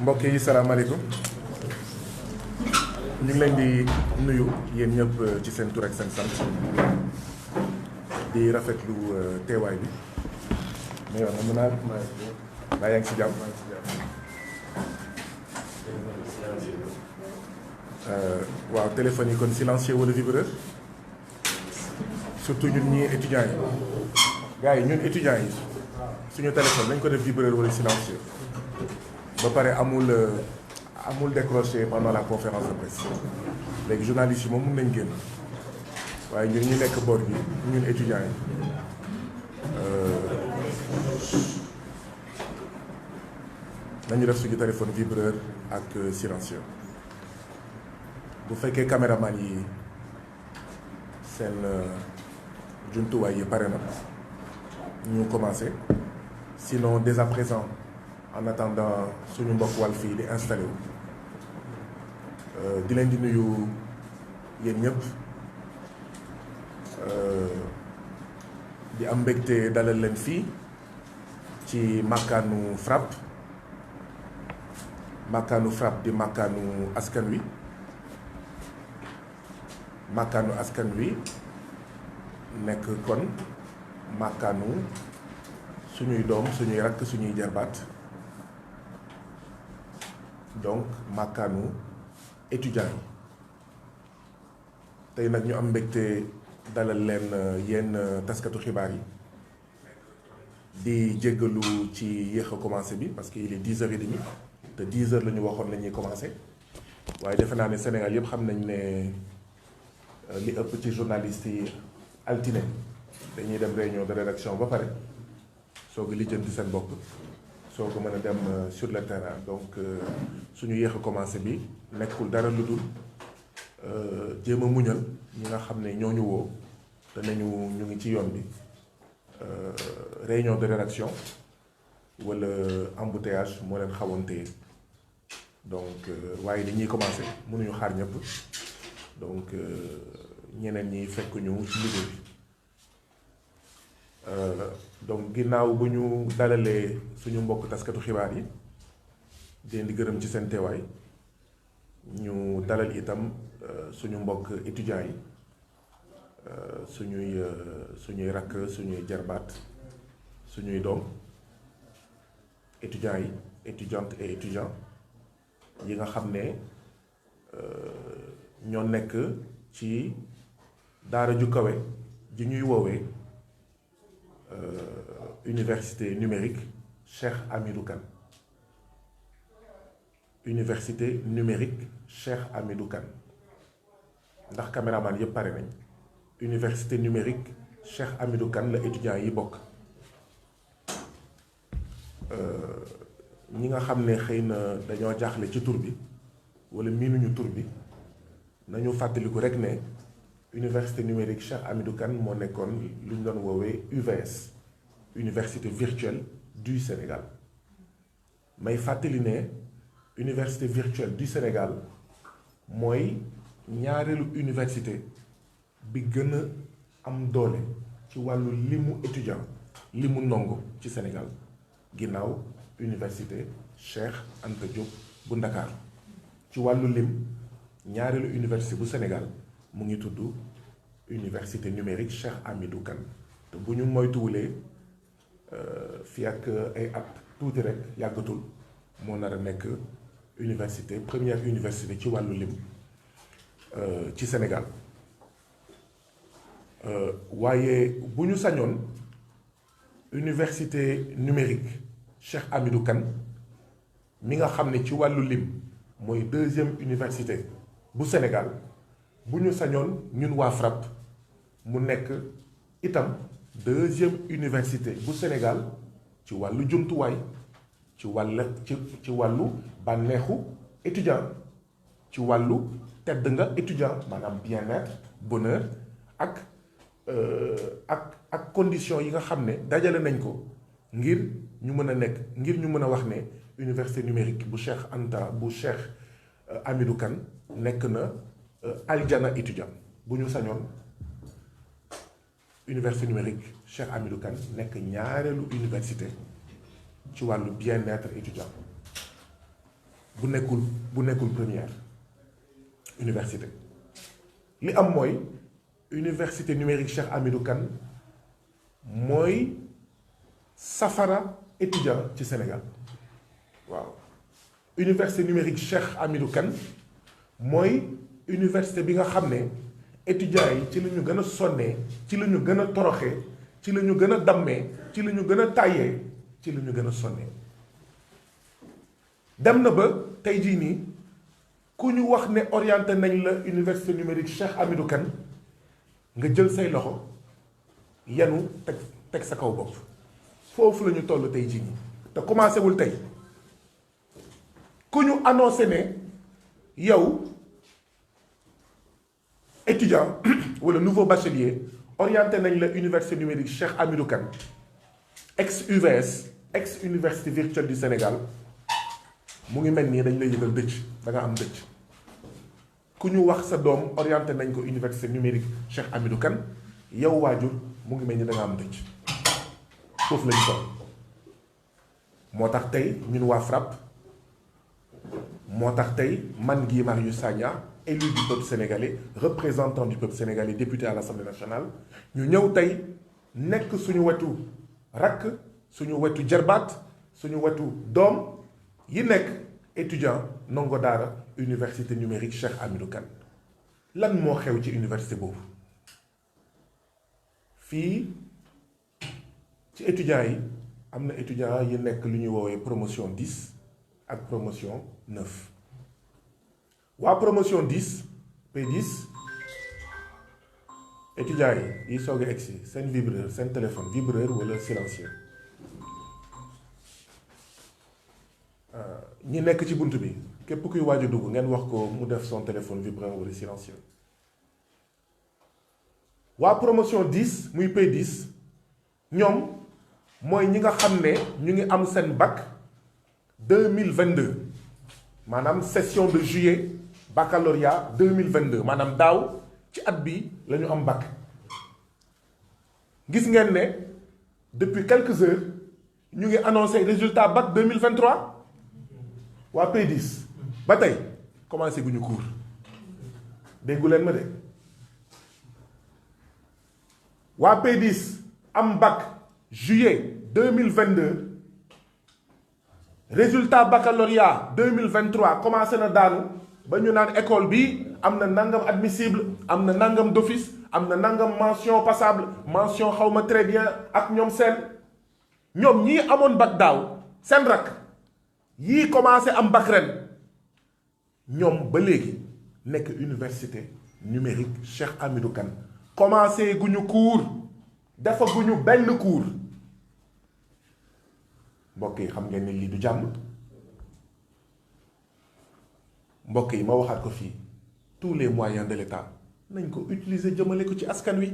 mbokk yi salaamaaleykum ñu ngi leen di nuyu yéen ñëpp ci seen tur ak seen sant di rafetlu teewaay bi mais yow mën naa maa yaa ngi si jàmm waaw téléphone yi kon silencieux wala vibreur surtout ñun ñii étudiants yi gars yi ñun étudiants yi suñu téléphone nañ ko def vibreur wala silencieux ba pare amul décroché pendant la conférence de presse léegi journalistes yi moom mun nañ génn waaye ñun ñu nekk boor bi ñun étudiants yi nañu def suñu téléphone vibreur ak silencieux bu fekkee caméraman yi seen jumtuwaay yi pare na ñu commencé sinon dès à présent en attendant suñu mbokk Walf yi di installé wu di leen di nuyu yéen ñëpp di am mbégte dalal leen fii ci makkaanu FRAPP di makkaanu askan wi makkaanu askan wi nekk kon makkaanu suñuy doom suñuy rakk suñuy jarbaat donc makkaanu étudiants yi tey nag ñu am mbégte dalal leen yenn taskatu xibaar yi di jéggalu ci yéex a commencé bi parce que il est 10h30 te 10h la ñu waxoon la ñuy commencé waaye defe naa ne Sénégal yëpp xam nañ ne li ëpp ci journalistes yi altine dañuy dem réunion de rédaction ba pare soog a lijjanti seen bopp soo ko mën a dem sur le terrain donc suñu yéex a commencé bi nekkul dara lu dul jéem a muñal ñi nga xam ne ñoo ñu woo te nañu ñu ngi ci yoon bi réunion de rédaction wala embouteillage moo leen xawoon téye donc waaye dañuy commencé mënuñu xaar ñëpp donc ñeneen ñi fekk ñu ci liggéey bi donc ginnaaw bu ñu dalalee suñu mbokk taskatu xibaar yi di gërëm ci seen teewaay ñu dalal itam suñu mbokk étudiants yi suñuy rakk suñuy jarbaat suñuy doom étudiants yi étudiantes et étudiants yi nga xam ne ñoo nekk ci daara ju kawe ji ñuy woowee université numérique Cheikh Hamidou Kane université numérique Cheikh Hamidou Kane ndax caméraman yëpp pare nañ université numérique Cheikh Hamidou Kane la étudiants yi bokk ñi nga xam ne xëy na dañoo jaaxle ci tur bi wala miinuñu tur bi nañu fàttaliku rek ne université numérique Cheikh Hamidou Kane moo nekkoon lu ñu doon woowee UVS université virtuelle du Sénégal may fàttali ne université virtuelle du Sénégal mooy ñaareelu université bi gën a am doole ci wàllu limu étudiant limu ndongo ci Sénégal ginnaaw université Cheikh Anta Diop bu Ndakaaru ci wàllu lim ñaareelu université bu Sénégal mu ngi tudd université numérique Cheikh Hamidou Kane te bu ñu moytuwulee fii ak ay at tuuti rek yàggatul moo nar a nekk université première université ci wàllu lim ci Sénégal waaye bu ñu sañoon université numérique Cheikh Hamidou Kane mi nga xam ne ci wàllu lim mooy deuxième université bu Sénégal bu ñu sañoon ñun waa FRAPP mu nekk itam deuxième université bu Sénégal ci wàllu jumtuwaay ci wàllu bànneexu étudiant ci wàllu tedd nga étudiant maanaam bien-être bonheur ak conditions yi nga xam ne dajale nañ ko ngir ñu mën a wax ne université numérique bu Cheikh Hamidou Kane nekk na aljana étudiant bu ñu sañoon université numérique Cheikh Hamidou Kane nekk ñaareelu université ci wàllu bien-être étudiant bu nekkul première université li am mooy université numérique Cheikh Hamidou Kane mooy safara étudiant ci Sénégal waaw université numérique Cheikh Hamidou Kane mooy université bi nga xam ne étudiants yi ci la ñu gën a sonnee ci la ñu gën a toroxee ci la ñu gën a dammee ci la ñu gën a tàyyee ci la ñu gën a sonnee dem na ba tey jii nii ku ñu wax ne orienté nañ la université numérique Cheikh Hamidou Kane nga jël say loxo yenu teg sa kaw bopp foofu la ñu toll tey jii nii te commencé wul tey ku ñu annoncé ne yow étudiant wala nouveau bachelier orienté nañ la université numérique Cheikh Hamidou Kane ex UVS ex université virtuelle du Sénégal mu ngi mel nii dañ lay yëgal dëcc da nga am dëcc ku ñu wax sa doom orienté nañ ko université numérique Cheikh Hamidou Kane yow waajur mu ngi mel ni da nga am dëcc foofu lañu toll moo tax tey ñun waa FRAPP moo tax tey man Guy Marius Sagna élu du peuple sénégalais représentant du peuple sénégalais député à l'Assemblée nationale ñu ñëw tey nekk suñu wetu rakk suñu wetu jarbaat suñu wetu doom yi nekk étudiant ndongo daara université numérique Cheikh Hamidou Kane lan moo xew ci université boobu fii ci étudiants yi am na étudiants yi nekk lu ñuy woowee promotion 10 ak promotion 9 waa promotion 10 P10 étudiants yi soog a egsi seen vibreur seen téléphone vibreur wala silencieux ñi nekk ci bunt bi képp kuy waaj a dugg ngeen wax ko mu def son téléphone vibreur wala silencieux waa promotion 10 muy P10 ñoom mooy ñi nga xam ne ñu ngi am seen bac 2022 maanaam session de juillet baccalauréat 2022 maanaam daaw ci at bi la ñu am bac gis ngeen ne depuis quelques heures ñu ngi annoncé résultat bac 2023 waa P10 ba tey commencé gu ñu cours déggu leen ma de waa P10 am bac juillet 2022 résultat baccalauréat 2023 commencé na daanu ba ñu naan école bi am na nangam admissible am na nangam d'office am na nangam mention passable mention xawma très bien ak ñoom seen ñoom ñii amoon bac daaw seen rak yii commencé am bac ren ñoom ba léegi nekk université numérique Cheikh Hamidou Kane commencé gu ñu cours dafa gu ñu benn cours mbokk yi xam ngeen ne lii du jàmm mbokk yi ma waxaat ko fii tous les moyens de l'État nañ ko utiliser jëmale ko ci askan wi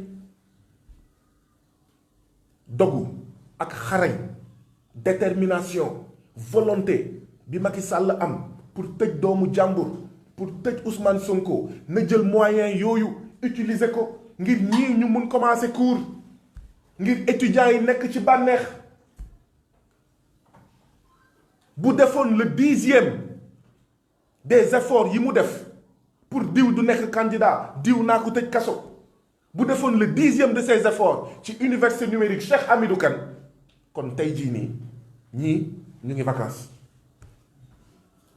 dogu ak xarañ détermination volonté bi Macky Sall am pour tëj doomu jàmbur pour tëj Ousmane Sonko na jël moyens yooyu utiliser ko ngir ñii ñu mun commencer cours ngir étudiants yi nekk ci bànneex bu defoon le 10e des efforts yi mu def pour diw du nekk candidat diw naa ko tëj kaso bu defoon le 10e de ses efforts ci université numérique Cheikh Hamidou Kane kon tey jii nii ñii ñu ngi vacances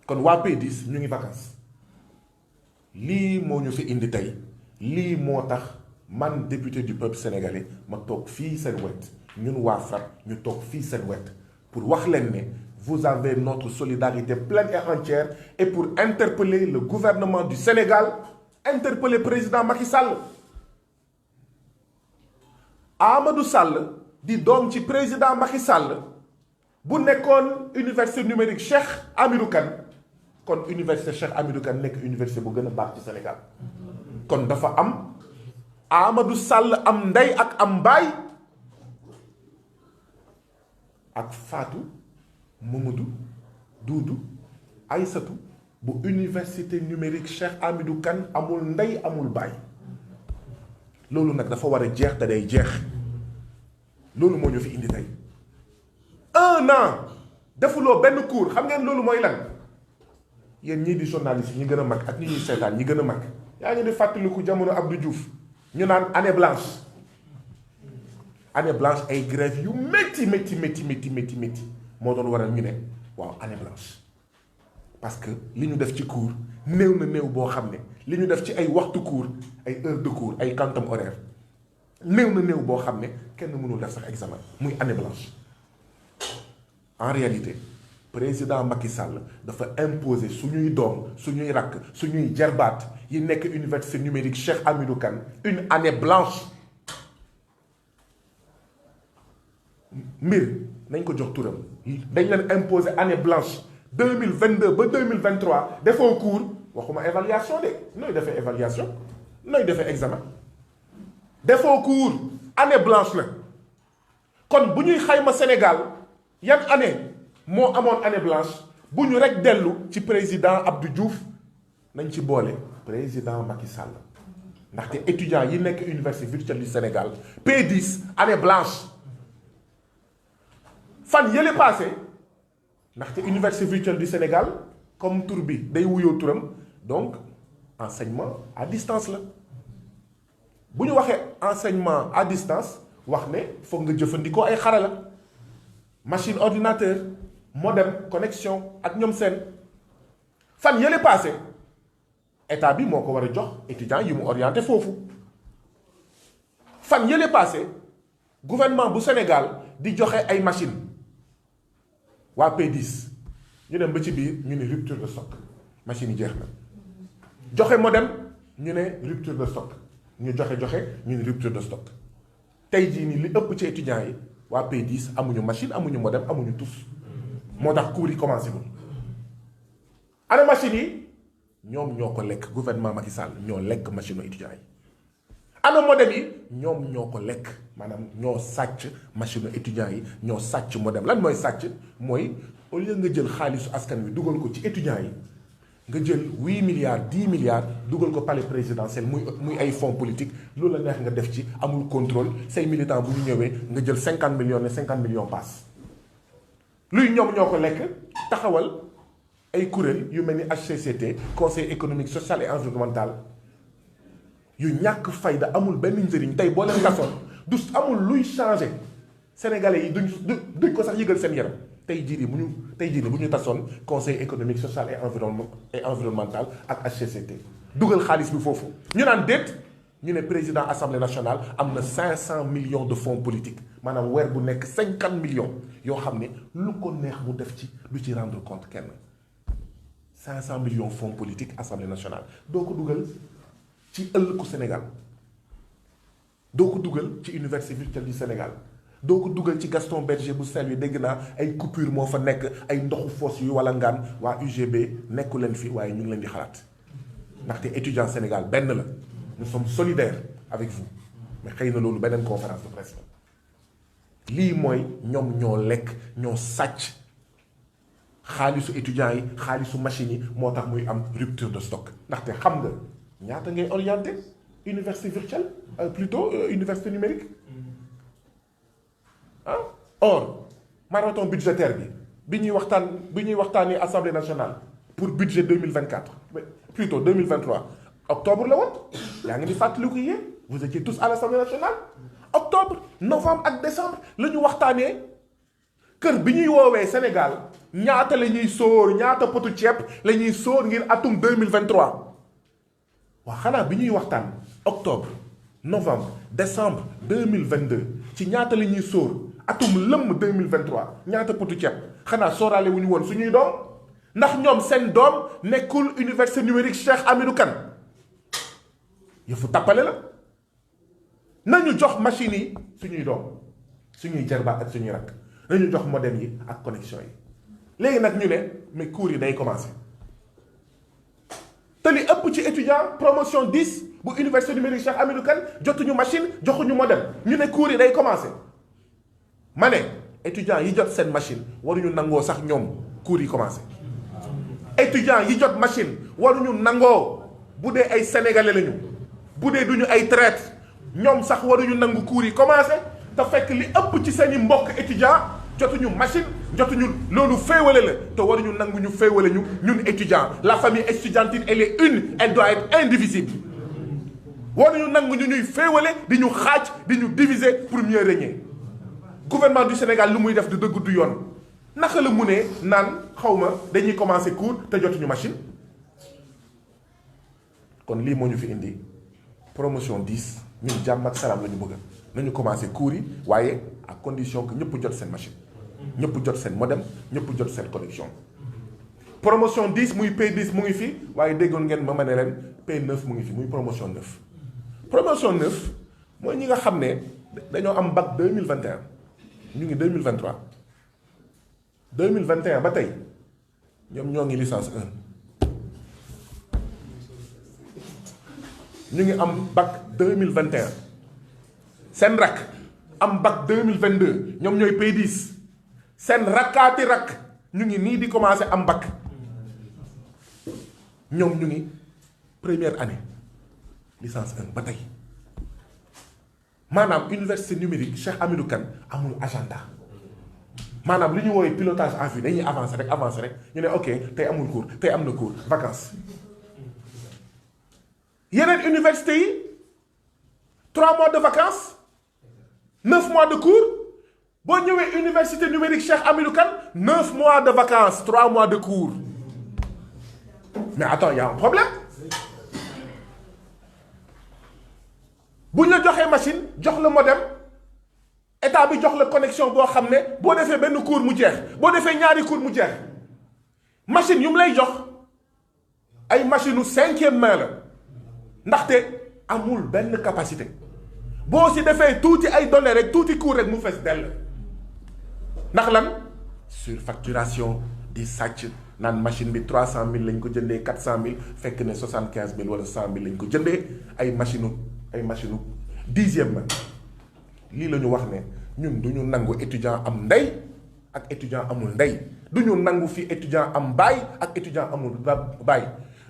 kon waa P10 ñu ngi vacances lii moo ñu fi indi tey lii moo tax man député du peuple sénégalais ma toog fii seen wet ñun waa FRAPP ñu toog fii seen wet pour wax leen ne vous avez notre solidarité pleine et entière et pour interpeller le gouvernement du Sénégal interpeller président Macky Sall Amadou Sall di doom ci président Macky Sall bu nekkoon université numérique Cheikh Hamidou Kane kon université Cheikh Hamidou Kane nekk université bu gën a baax ci Sénégal kon dafa am Amadou Sall am ndey ak am baay ak Fatou Mamadou Doudou Aïssatou bu université numérique Cheikh Hamidou Kane amul ndey amul baay loolu nag dafa war a jeex te day jeex loolu moo ñu fi indi tey 1 an defuloo benn cours xam ngeen loolu mooy lan yéen ñii di journaliste ñi gën a mag ak ñi ñuy seetaan ñi gën a mag yaa ngi di fàttaliku jamono Abdou Diouf ñu naan année blanche ay grève yu métti moo doon waral ñu ne waaw année blanche parce que li ñu def ci cours néew na néew boo xam ne li ñu def ci ay waxtu cours ay heure de cours ay quantum horaire néew na néew boo xam ne kenn mënul def sax examen muy année blanche. En réalité président Macky Sall dafa imposer suñuy doom suñuy rakk suñuy jarbaat yi nekk université numérique Cheikh Hamidou Kane une année blanche. mbir nañ ko jox turam dañ leen imposer année blanche 2022 ba 2023 defoo cours waxuma évaluation de nooy defee évaluation nooy defee examen defoo cours année blanche la kon bu ñuy xayma Sénégal yan année moo amoon année blanche bu ñu rek dellu ci président Abdou Diouf nañ ci boole président Macky Sall ndaxte étudiants yi nekk université virtuelle du Sénégal P10 année blanche. fan yële passé ndaxte université virtuelle du Sénégal comme tur bi day wuyoo turam donc enseignement à distance la bu ñu waxee enseignement à distance wax ne foog nga jëfandikoo ay xarala machine ordinateur modem connexion ak ñoom seen fan yële passé état bi moo ko war a jox étudiants yi mu orienté foofu fan yële passé gouvernement bu Sénégal di joxe ay machine waa P10 ñu dem ba ci biir ñu ne rupture de stock machine yi jeex na joxe modem ñu ne rupture de stock ñu joxe ñu ne rupture de stock tey jii nii li ëpp ci étudiants yi waa P10 amuñu machine amuñu modem amuñu tous moo tax cours yi commencé wul ana machine yi ñoom ñoo ko lekk gouvernement Macky Sall ñoo lekk machine étudiants yi ana modem yi ñoom ñoo ko lekk maanaam ñoo sàcc machine étudiants yi ñoo sàcc modem lan mooy sàcc mooy au lieu nga jël xaalisu askan wi dugal ko ci étudiants yi nga jël 8 milliards 10 milliards dugal ko palais présidentiel muy ay fonds politique loolu la neex nga def ci amul contrôle say militants bu ñu ñëwee nga jël 50 millions ne 50 millions passe luy ñoom ñoo ko lekk taxawal ay kuréel yu mel ni HCCT conseil économique social et environnemental yu ñàkk fayda amul benn njëriñ tey boo leen gasoon du amul luy changé sénégalais yi duñ ko sax yëgal seen yaram tey jii bu ñu tasoon conseil économique social et environnemental ak HCCT dugal xaalis bi foofu ñu naan déet ñu ne président assemblée nationale am na 500 millions de fonds politiques maanaam weer bu nekk 50 millions yoo xam ne lu ko neex mu def ci du ci rendre compte kenn 500 millions fonds politiques assemblée nationale doo ko dugal ci ëllëgu Sénégal doo ko dugal ci université virtuelle du Sénégal doo ko dugal ci Gaston Berger bu Saint-Louis dégg naa ay coupure moo fa nekk ay ndoxu foos yu wala ngaan waa UGB nekku leen fi waaye ñu ngi leen di xalaat ndaxte étudiant Sénégal benn la nous sommes solidaires avec vous mais xëy na loolu beneen conférence de presse la lii mooy ñoom ñoo lekk ñoo sàcc xaalisu étudiants yi xaalisu machines yi moo tax muy am rupture de stock ndaxte xam nga ñaata ngay orienté université virtuelle plutôt université numérique or marathon budgétaire bi ñuy waxtaanee assemblée nationale pour budget 2024 plutôt 2023 octobre la woon yaa ngi di fàttaliku yéen vous étiez tous à l'assemblée nationale octobre novembre ak décembre la ñu waxtaanee kër bi ñuy woowee Sénégal ñaata la ñuy sóor ñaata potu ceeb la ñuy sóor ngir atum 2023 waa xanaa bi ñuy waxtaan octobre novembre décembre 2022 ci ñaata la ñuy sóor atum lëmm 2023 ñaata potu ceeb xanaa sóoraale wu ñu woon suñuy doom ndax ñoom seen doom nekkul université numérique Cheikh Hamidou Kane yëfu tappale la nañu jox machine yi suñuy doom suñuy jarbaat ak suñuy rakk nañu jox modem yi ak connexion yi léegi nag ñu ne mais cours yi day commencer te li ëpp ci étudiant promotion 10 bu université numérique Cheikh Hamidou Kane jotuñu machine joxuñu modem ñu ne cours yi day commencer ma ne étudiants yi jot seen machine waruñu nangoo sax ñoom cours yi commencer étudiants yi jot machine waruñu nangoo bu dee ay sénégalais lañu bu dee duñu ay traître ñoom sax waruñu nangu cours yi commencer te fekk li ëpp ci seeni mbokk étudiant jotuñu machine jotuñu loolu féewale la te waruñu nangu ñu féewale ñu ñun étudiants la famille estudiantine elle est une elle doit être indivisible waruñu nangu ñu ñuy féewale di ñu xaaj di ñu diviser pour mieux régner gouvernement du Sénégal lu muy def du dëgg du yoon naka la mu ne naan xawma dañuy commencer cours te jotuñu machine kon lii moo ñu fi indi promotion 10 ñun jàmm ak salaam la ñu bëgg nañu commencer cours yi waaye à condition que ñëpp jot seen machine ñëpp jot seen modem ñëpp jot seen connexion promotion 10 muy P10 mu ngi fi waaye déggoon ngeen ma ne leen P9 mu ngi fi muy promotion 9 promotion 9 mooy ñi nga xam ne dañoo am bac 2021 ñu ngi 2023 2021 ba tey ñoom ñoo ngi licence 1 ñu ngi am bac 2021 seen rak am bac 2022 ñoom ñooy P10 seen rakkaati rak ñu ngi nii di commencer am bac ñoom ñu ngi première année licence 1 ba tey maanaam université numérique Cheikh Hamidou Kane amul agenda maanaam li ñu woowee pilotage en vue dañuy avancer rek ñu ne ok tey amul cours tey am na cours vacances yeneen université yi 3 mois de vacances 9 mois de cours boo ñëwee université numérique Cheikh Hamidou Kane 9 mois de vacances 3 mois de cours mais attends y a un problème bu ñu la joxee machine jox la modem état bi jox la connexion boo xam ne boo defee benn cours mu jeex boo defee ñaari cours mu jeex machine yu mu lay jox ay machine u 5e main la ndaxte amul benn capacité boo si defee tuuti ay données rek tuuti cours rek mu fees dell ndax lan surfacturation di sàcc naan machine bi 300000 lañ ko jëndee 400000 fekk ne 75000 wala 100000 lañ ko jëndee ay machine u 10e main lii la ñu wax ne ñun du ñu nangu étudiant am ndey ak étudiant amul ndey du ñu nangu fi étudiant am baay ak étudiant amul baay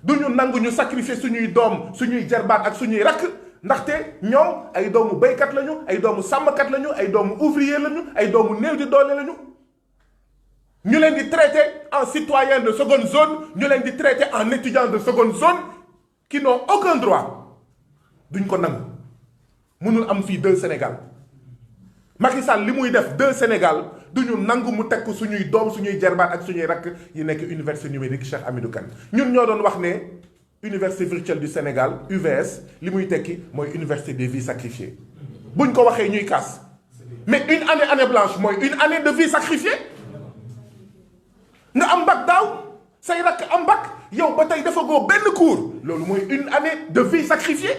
du ñu nangu ñu sacrifier suñuy doom suñuy jarbaat ak suñuy rakk ndaxte ñoom ay doomu béykat lañu ay doomu sàmmkat lañu ay doomu ouvrier lañu ay doomu néew di doole lañu ñu leen di traiter en citoyen de seconde zone ñu leen di traiter en étudiant de seconde zone qui n'ont aucun droit duñ ko nangu mënul am fii 2 Sénégal Macky Sall li muy def 2 Sénégal duñu nangu mu teg ko suñuy doom suñuy jarbaat ak suñuy rakk yi nekk université numérique Cheikh Hamidou Kane ñun ñoo doon wax ne université virtuelle du Sénégal UVS li muy tekki mooy université des vies sacrifiées buñ ko waxee ñuy kaas mais une année blanche mooy une année de vie sacrifiée nga am bac daaw say rakk am bac yow ba tey dafa goo benn cours loolu mooy une année de vie sacrifiée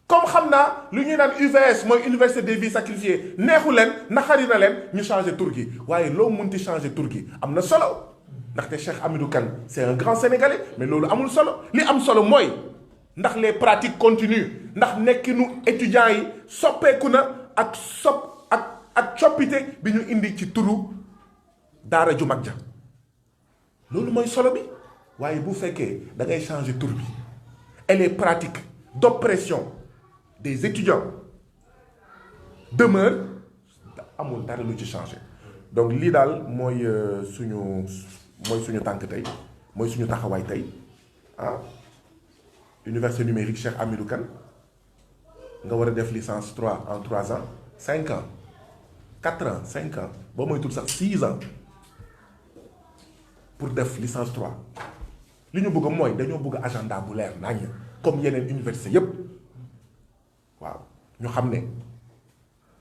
comme xam naa lu ñuy naan UVS mooy université des vies sacrifiées neexu leen naxari na leen ñu changer tur gi waaye loo munti changer tur gi am na solo ndaxte Cheikh Hamidou Kane c'est un grand sénégalais mais loolu amul solo li am solo mooy ndax les pratiques continuent ndax nekkinu étudiants yi soppeeku na ak ak coppite bi ñu indi ci turu daara ju mag ja loolu mooy solo bi waaye bu fekkee da ngay changer tur bi et les pratiques d'oppression des étudiants demeurent amul dara lu ci changer donc lii daal mooy suñu tànk tey mooy suñu taxawaay tey université numérique Cheikh Hamidou Kane nga war a def licence 3 en 3 ans 5 ans 4 ans 5 ans boo moytul sax 6 ans pour def licence 3 li ñu bëgg mooy dañoo bëgg agenda bu leer naññ comme yeneen université yépp waaw ñu xam ne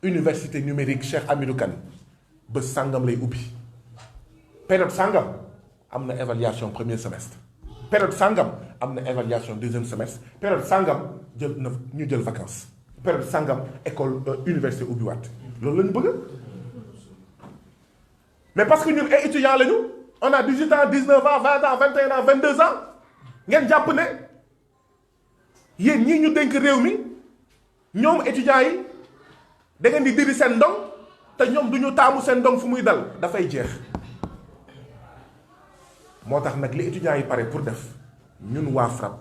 université numérique Cheikh Hamidou Kane bés sàngam lay ubbi période sàngam am na évaluation premier semestre période sàngam am na évaluation deuxième semestre période sàngam ñu jël vacances période sàngam école université ubbiwaat loolu la ñu bëgg mais parce que ñun ay étudiants lañu on a 18 ans 19 ans 20 ans 21 ans 22 ans ngeen jàpp ne yéen ñii ñu dénk réew mi ñoom étudiants yi da ngeen di diri seen ndong te ñoom du ñu taamu seen ndong fu muy dal dafay jeex moo tax nag li étudiants yi pare pour def ñun waa FRAPP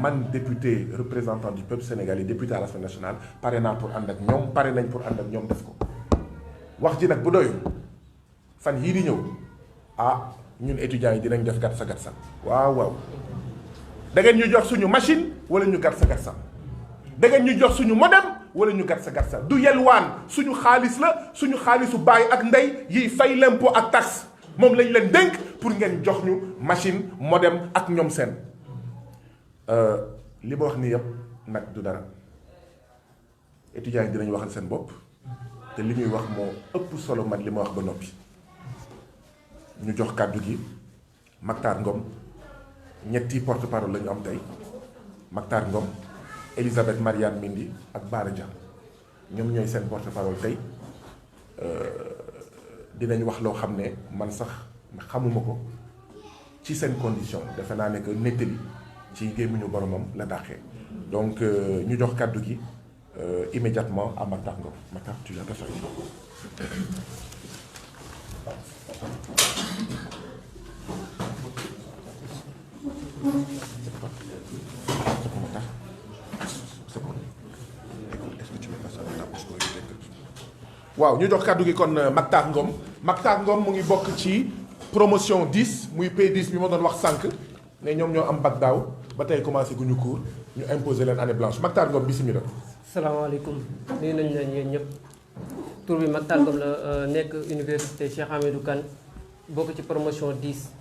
man député représentant du peuple sénégalais député à l'Assemblée nationale pare naa pour ànd ak ñoom pare nañ pour ànd ak ñoom def ko wax ji nag bu doyul fan yii di ñëw ñun étudiants yi dinañ def gatsa gatsa waaw da ngeen ñu jox suñu machine wala ñu gatsa gatsa da ngeen ñu jox suñu modem wala ñu gatsa gatsa du yelwaan suñu xaalis la suñu xaalisu baay ak ndey yiy fay l'impôt ak taxe moom lañ leen dénk pour ngeen jox ñu machine modem ak ñoom seen li ma wax nii yëpp nag du dara étudiants yi dinañ waxal seen bopp te li ñuy wax moo ëpp solo man li ma wax ba noppi ñu jox kàddu gi Mactar Ngom ñetti porte parole la ñu am tey Mactar Ngom Elisabeth Mariane Mendy ak Bara Dia ñoom ñooy seen porte parole tey dinañ wax loo xam ne man sax xamuma ko ci seen condition defe naa ne que nettali ci gémmiñu boromam la dàqee donc ñu jox kàddu gi immédiatement à Mactar Ngom. Mactar, tu as ta famille. waaw ñu jox kàddu gi kon Mactar Ngom Mactar Ngom mu ngi bokk ci promotion 10 muy P10 bi ma doon wax sànq ne ñoom ñoo am bac daaw ba tey commencé gu ñu cours ñu imposer leen année blanche Mactar Ngom bismillah. salaamaaleykum nuyu nañ leen yéen ñëpp tur bi Mactar Ngom la nekk université Cheikh Hamidou Kane bokk ci promotion 10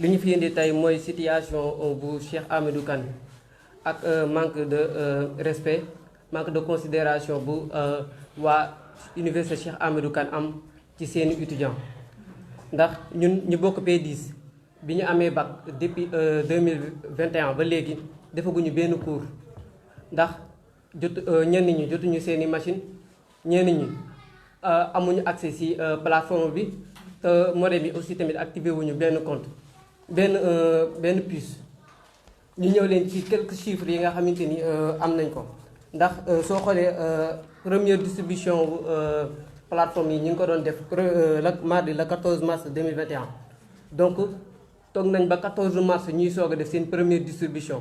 li ñu fi indi tey mooy situation bu Cheikh Hamidou Kane ak manque de respect manque de considération bu waa université Cheikh Hamidou Kane am ci seeni étudiants ndax ñun ñu bokk P10 bi ñu amee bac depuis 2021 ba léegi defaguñu benn cours ndax ñenn ñi jotuñu seeni machine ñenn ñi amuñu accès ci plateforme bi te modem bi aussi tamit activé wuñu benn compte benn puce ñu ñëw leen ci quelques chiffres yi nga xamante ni am nañ ko ndax soo xoolee première distribution plateforme yi ñu ngi ko doon def mardi le 14 mars 2021 donc toog nañ ba 14 mars ñuy soog a def seen première distribution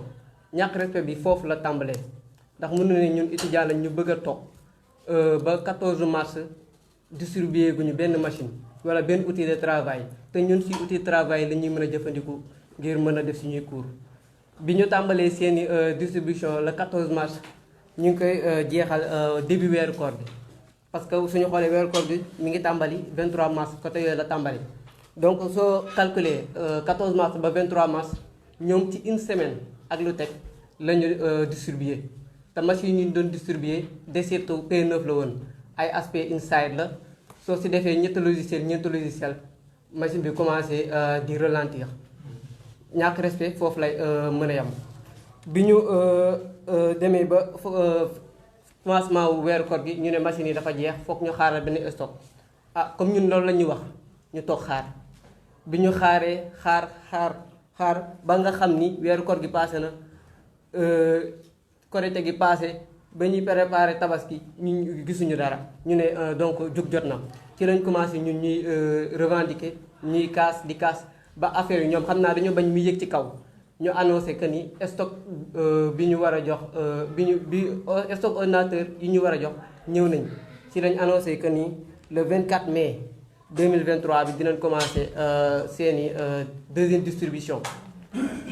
ñàkk respect bi foofu la tàmbalee ndax mënu ne ñun étudiant lañ ñu bëgg a toog ba 14 mars distribuer guñu benn machine wala benn outil de travail te ñun ci outil de travail la ñuy mën a jëfandiku ngir mën a def suñuy cours bi ñu tàmbalee seeni distribution le 14 mars ñu ngi koy jeexal début weeru koor bi parce que suñu xoolee weeru koor bi mi ngi tàmbali 23 mars côté yooyu la tàmbali donc soo calculer 14 mars ba 23 mars ñoom ci une semaine ak lu teg la ñu distribuer te machine yi ñu doon distribuer surtout P9 la woon ay aspect inside la soo si defee ñeenti logiciel machine bi commencé di ralentir ñàkk respect foofu lay mën a yam bi ñu demee ba commencement wu weeru koor gi ñu ne machine yi dafa jeex foog ñu xaaral benn stock comme ñun loolu la ñuy wax ñu toog xaar bi ñu xaaree xaar ba nga xam ni weeru koor gi passé na korite gi passé ba ñuy préparé tabaski ñu gisuñu dara ñu ne donc jug jot na ci lañ commencé ñun ñuy revendiquer ñuy kaas di kaas ba affaire yi ñoom xam naa dañoo bañ mu yëg ci kaw ñu annoncé que ni stock bi ñu war a jox stock ordinateur yi ñu war a jox ñëw nañ ci lañ annoncé que ni le 24 mai 2023 bi dinañ commencé seeni deuxième distribution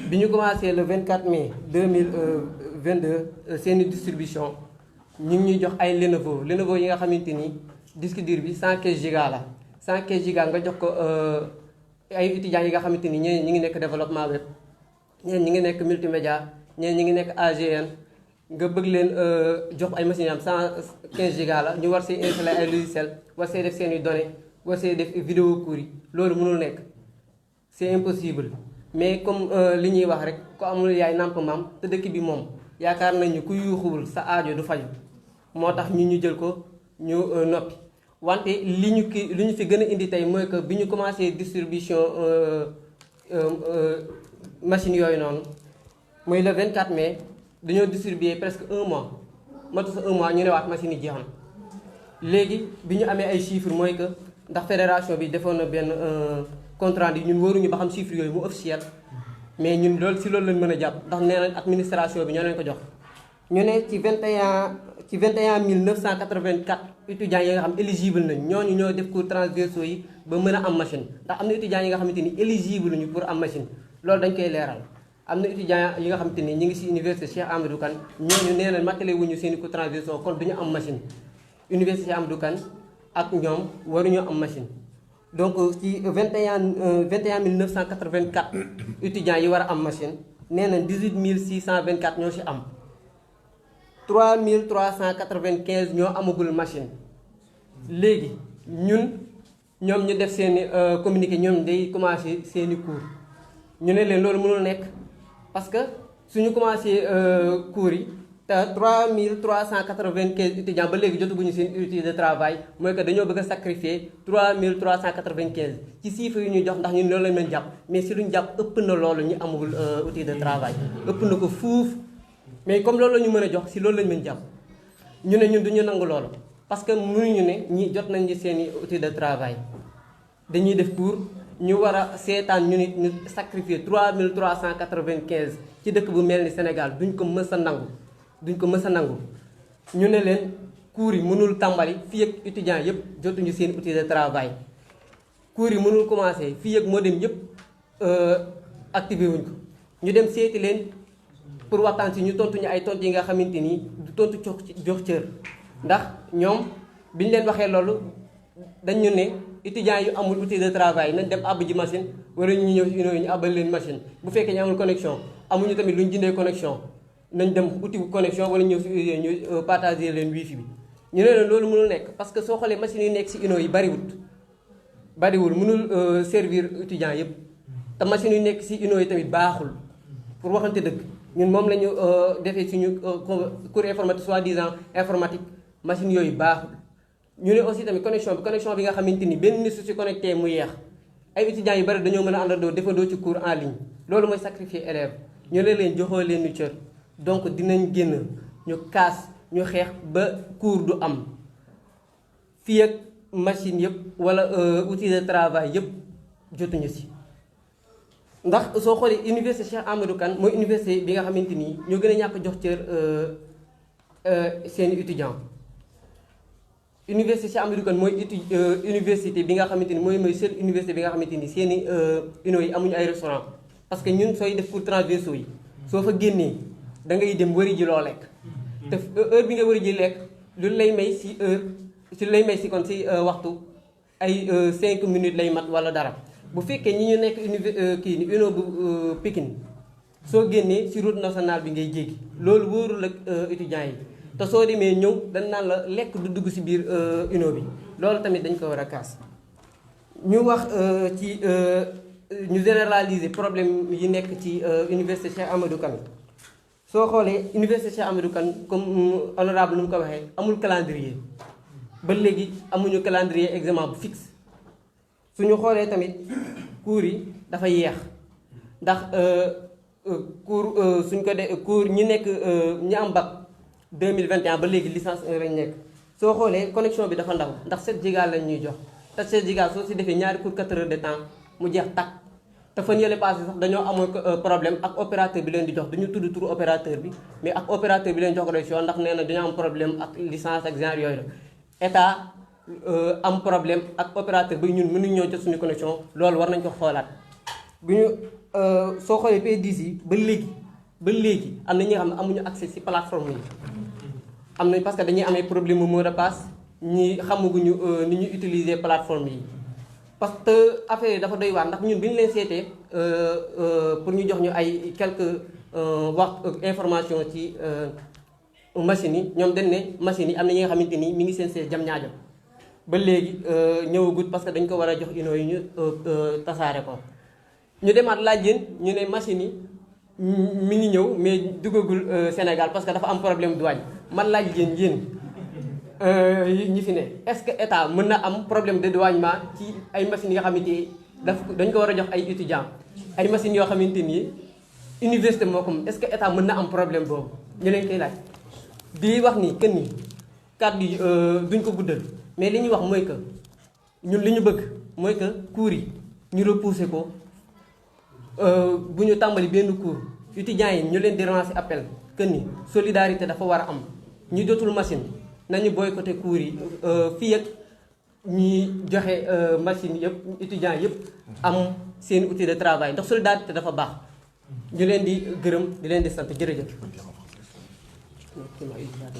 bi ñu commencé le 24 mai 2022 seeni distribution ñu ngi ñuy jox ay Lenovo yi nga xamante ni disque dur bi 115 giga la 115 giga nga jox ko ay étudiants yi nga xamante ni ñeneen ñi ngi nekk développement web ñeneen ñi ngi nekk multimédia ñeneen ñi ngi nekk AGN nga bëgg leen jox ay machines yi am 115 giga la ñu war see installer ay logiciel war see def seeni données war see def vidéo cours yi loolu mënul nekk c'est impossible mais comme li ñuy wax rek ko amul yaay nàmp maam te dëkk bi moom yaakaar nañu ku yuuxuwul sa aajo du faju moo tax ñu jël ko ñu noppi wante li ñu fi gën a indi tey mooy que bi ñu commencé distribution machine yooyu noonu mooy le 24 mai dañoo distribuer presque un mois matu sa un mois ñu ne waat machine yi jeex na léegi bi ñu amee ay chiffres mooy que ndax fédération bi defoon na benn compte rendu ñun waruñu ba xam chiffres yooyu mu officiel mais ñun loolu si loolu lañ mën a jàpp ndax nee nañ administration bi ñoo leen ko jox ñu ne ci ci 21 984 étudiants yi nga xam éligible nañ ñooñu ñoo def cours transversaux yi ba mën a am machine ndax am na étudiants yi nga xamante ni éligible ñu pour am machine loolu dañ koy leeral. am na étudiants yi nga xamante ni ñu ngi ci université Cheikh Amadou Kane ñooñu nee na matale wuñu seen i cours transversaux kon duñu am machine université Cheikh Amadou Kane ak ñoom waruñu am machine. donc ci 21 984 étudiants yi war a am machine nee na 18 624 ñoo ci am 3 395 ñoo amagul machine. léegi ñoom ñu def seen i communiqué ñoom day commencé seen i cours ñu ne leen loolu mënul nekk parce que suñu commencé cours yi te 3 395 étudiants ba léegi jotaguñu seen outil de travail mooy que dañoo bëgg a sacrifier 3 395 ci chiffres yu ñuy jox ndax ñun loolu lañ leen jàpp mais si luñ jàpp ëpp na loolu ñu amagul outil de travail ëpp na ko fuuf mais comme loolu la ñu mën a jox si loolu lañ mën jàpp ñu ne ñun duñu nangu loolu parce que mënuñu ne ñi jot nañ seen i outil de travail dañuy def cours ñu war a seetaan ñu nit ñu sacrifier 3 395 ci dëkk bu mel ni Sénégal duñ ko mës a nangu ñu ne leen cours yi mënul tàmbali fii ak étudiants yëpp jotuñu seen outil de travail cours yi mënul commencé fii ak modem yëpp activé wuñ ko ñu dem seeti leen pour waxtaan si ñu tontu ñu ay tontu yi nga xamante ni du tontu jox cër ndax ñoom bi ñu leen waxee loolu dañ ñu ne étudiants yu amul outil de travail nañ dem àbb ji machine wala ñu ñëw si ñu àbbal leen machine bu fekkee ñu amul connexion amuñu tamit lu ñu jëndee connexion nañ dem uti connexion wala ñëw si ñu partager leen wifi bi. ñu ne leen loolu mënul nekk parce que soo xoolee machines yi nekk si UNO yi bariwul mënul servir étudiants yëpp te machines yu nekk si UNO yi tamit baaxul pour waxante dëgg ñun moom la ñu defee suñu cours informatique soi-disant informatique machines yooyu baaxul. ñu ne aussi tamit connexion bi nga xamante ni benn nit su si connecté mu yeex ay étudiants yu bari dañoo mën a àndandoo defandoo ci cours en ligne loolu mooy sacrifier élèves ñu ne leen joxoo leen ñu cër donc dinañ génn ñu kaas ñu xeex ba cours du am fii ak machine yëpp wala outil de travail yëpp jotuñu si. ndax soo xoolee université Cheikh Amadou Kane mooy université bi nga xamante ni ñoo gën a ñàkk jox cër seeni étudiants. université Cheikh Amadou Kane mooy université bi nga xamante ni mooy seule université bi nga xamante ni seeni UNO yi amuñu ay restaurant parce que ñun sooy def cours transversaux yi soo fa génnee da ngay dem wari ji loo lekk te heure bi nga wari ji lekk lu lay may si kon si waxtu ay 5 minutes lay mat wala dara bu fekkee ñi ñu nekk UNO bu Pikine soo génnee si route nationale bi ngay jéggi loolu wóorul ak étudiants yi te soo demee ñëw dañ naan la lekk du dugg si biir UNO bi loolu tamit dañ ko war a kaas. ñu wax ci ñu généraliser problème yi nekk ci université Cheikh Amadou Kane soo xoolee université Cheikh Amadou Kane comme honorable nu mu ko waxee amul calendrier ba léegi amuñu calendrier examen bu fixe suñu xoolee tamit cours yi dafa yeex ndax cours suñ ko de cours ñi nekk ñi am bac 2021 ba léegi licence 1 lañ nekk soo xoolee connexion bi dafa ndaw ndax 7 giga lañ ñuy jox te 7 giga soo si defee ñaari cours 4 heures de temps mu jeex takk te fan yële passé sax dañoo amoon problème ak opérateur bi leen di jox duñu tudd turu opérateur bi mais ak opérateur bi leen jox connexion ndax nee na dañoo am problème ak licence ak genre yooyu la état am problème ak opérateur bi ñun mënuñ ñoo jot suñu connexion loolu war nañ ko xoolaat bu ñu soo xoolee P10 yi ba léegi am na ñi nga xam ne amuñu accès ci plateforme yi am nañ parce que dañuy amee problème mu mot de passe ñi xamaguñu ni ñu utiliser plateforme yi parce que affaire yi dafa doy waar ndax ñun bi ñu leen seetee pour ñu jox ñu ay quelques information ci machines yi ñoom dañ ne machines yi am na ñi nga xamante ni mi ngi seen see jam ñaajo ba léegi ñëwagut parce que dañ ko war a jox UNO yi ñu tasaare ko ñu demaat laaj yéen ñu ne machines yi mi ngi ñëw mais duggagul Sénégal parce que dafa am problème douane man laaj yéen ñi fi ne est-ce que état mën na am problème de douanement ci ay machines yoo xamante ni dañ ko war a jox ay étudiants ay machines yoo xamante ni université moo ko est-ce que état mën na am problème boobu ñu leen koy laaj. di wax ni kenn ni kàddu yi duñ ko guddal mais li ñuy wax mooy que ñun li ñu bëgg mooy que cours yi ñu repousser ko bu ñu tàmbali benn cours étudiants yi ñu leen di lancer appel que ni solidarité dafa war a am ñu jotul machine nañu boycotté cours yi fii ak ñi joxe machine yëpp étudiants yëpp am seen outil de travail ndax solidarité dafa baax ñu leen di gërëm di leen di sant jërëjëf.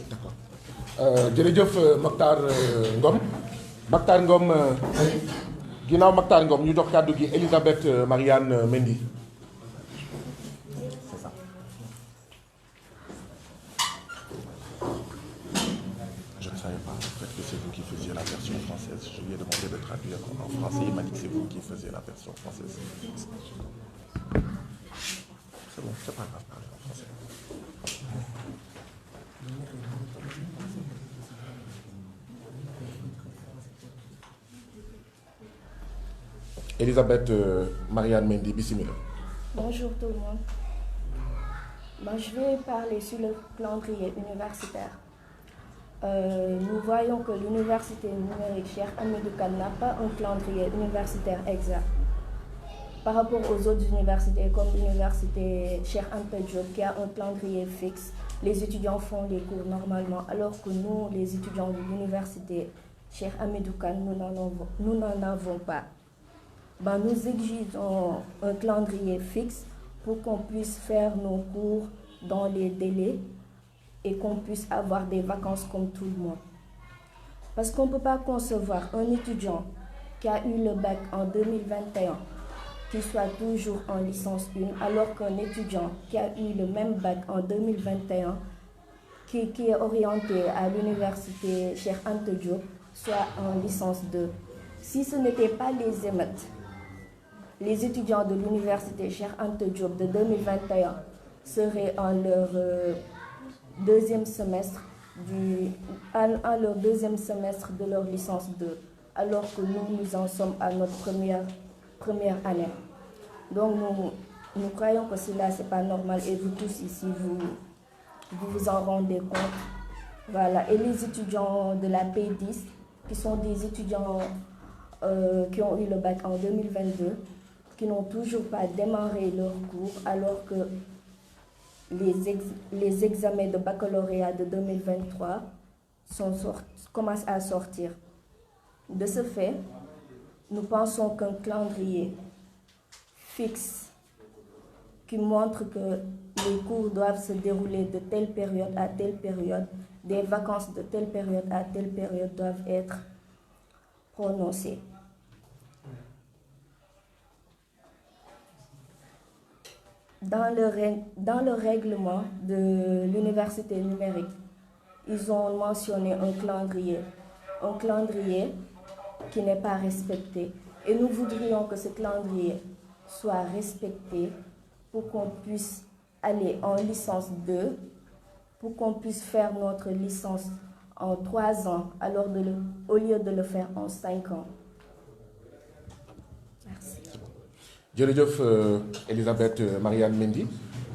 d'accord jërëjëf Mactar Ngom ginnaaw Mactar Ngom ñu jox kàddu gi Elisabeth Mariane Mendy. Je ne savais pas en fait que c'est vous qui faisiez la version française. Je lui ai demandé de traduire en français. Il m'a dit que c'est vous qui faisiez la version française. C'est bon, c'est pas grave, parlez en français. Elisabeth Mariane Mendy, bismillah. Bonjour tout le monde. Je vais parler sur le calendrier universitaire. Nous voyons que l'université numérique Cheikh Hamidou Kane n'a pas un calendrier universitaire exact. Par rapport aux autres universités, comme l'université Cheikh Anta Diop, qui a un calendrier fixe, les étudiants font les cours normalement, alors que nous, les étudiants de l'université Cheikh Hamidou Kane, nous n'en avons pas. Nous exigeons un calendrier fixe pour qu'on puisse faire nos cours dans les délais et qu'on puisse avoir des vacances comme tout le monde. Parce qu'on ne peut pas concevoir un étudiant qui a eu le bac en 2021 qui soit toujours en licence 1, alors qu'un étudiant qui a eu le même bac en 2021 qui est orienté à l'université Cheikh Anta Diop soit en licence 2. Si ce n'était pas les émeutes, les étudiants de l'université Cheikh Anta Diop de 2021 seraient en leur deuxième semestre de leur licence 2, alors que nous en sommes à notre première année. Donc nous croyons que cela c'est pas normal et vous tous ici vous en rendez compte. Voilà. Et les étudiants de la P10 qui sont des étudiants qui ont eu le bac en 2022 qui n'ont toujours pas démarré leurs cours alors que les examens de baccalauréat de 2023 commencent à sortir. De ce fait, nous pensons qu'un calendrier fixe qui montre que les cours doivent se dérouler de telle période à telle période, des vacances de telle période à telle période doivent être prononcées. Dans le règlement de l'université numérique, ils ont mentionné un calendrier qui n'est pas respecté. Et nous voudrions que ce calendrier soit respecté pour qu'on puisse aller en licence 2, pour qu'on puisse faire notre licence en 3 ans, alors au lieu de le faire en 5 ans. Merci. Jërëjëf Elisabeth Mariane Mendy.